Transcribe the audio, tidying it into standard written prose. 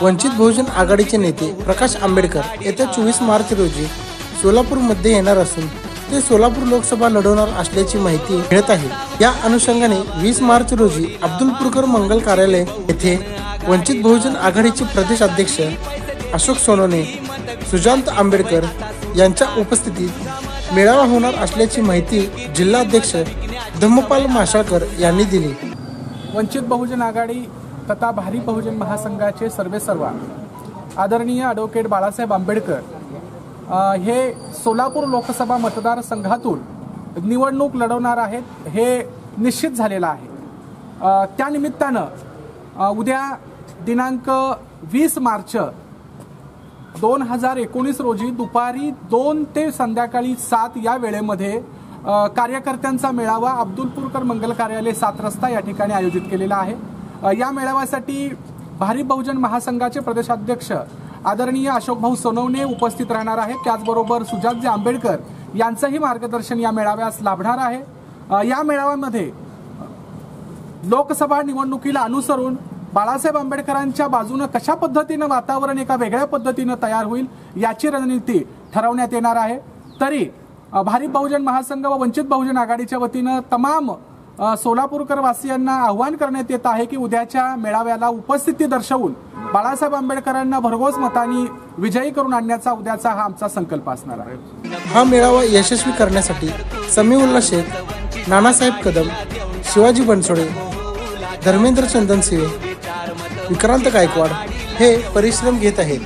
वंचित बहुजन आघाडीचे नेते प्रकाश आंबेडकर येत्या 24 मार्च रोजी सोलापूरमध्ये येणार असून ते सोलापूर लोकसभा लढवणार असल्याची माहिती मिळत आहे। या अनुषंगाने 20 मार्च रोजी अब्दुलपूरकर मंगल कार्यालय येथे वंचित बहुजन आघाडीचे प्रदेश अध्यक्ष अशोक सोनवणे, सुजांत आंबेडकर यांच्या उपस्थितीत मेळावा होणार असल्याची माहिती जिल्हाध्यक्ष धम्मपाल माशाळकर यांनी दिली। वंचित बहुजन आघाडी तथा भारी बहुजन महासंघाचे सर्वेसर्वा आदरणीय ॲडव्होकेट बाळासाहेब आंबेडकर हे सोलापूर लोकसभा मतदारसंघातून निवडणूक लढवणार आहेत हे निश्चित झालेलं आहे। त्या निमित्तानं उद्या दिनांक 20 मार्च 2019 रोजी दुपारी 2 ते संध्याकाळी 7 या वेळेमध्ये कार्यकर्त्यांचा मेळावा अब्दुलपूरकर मंगल कार्यालय 7 रस्ता या ठिकाणी आयोजित केलेला आहे। या मेळाव्यासाठी भारी बहुजन महासंघाचे प्रदेशाध्यक्ष आदरणीय अशोक भाऊ सोनवणे उपस्थित राहणार आहेत। त्याचबरोबर सुजातजी आंबेडकर यांचंही मार्गदर्शन या मेळाव्यास लाभणार आहे। या मेळाव्यामध्ये लोकसभा निवडणुकीला अनुसरून बाळासाहेब आंबेडकरांच्या बाजूने कशा पद्धतीने वातावरण एका वेगळ्या पद्धतीने तयार होईल याची रणनीती ठरवण्यात येणार आहे। तरी भारी बहुजन महासंघ व वंचित बहुजन आघाडीच्या वतीने तमाम सोलापूरकर वासियांना आव्हान करण्यात येत आहे की उद्याच्या मेळाव्याला उपस्थिती दर्शवून बाळासाहेब आंबेडकरांना भरघोस मतांनी विजयी करून आणण्याचा उद्याचा हा आमचा संकल्प असणार आहे। हा मेळावा यशस्वी करण्यासाठी समीउल्ला शेख, नानासाहेब कदम, शिवाजी बनसोडे, धर्मेंद्र चंदनसिंह, विक्रांत गायकवाड हे परिश्रम घेत आहेत।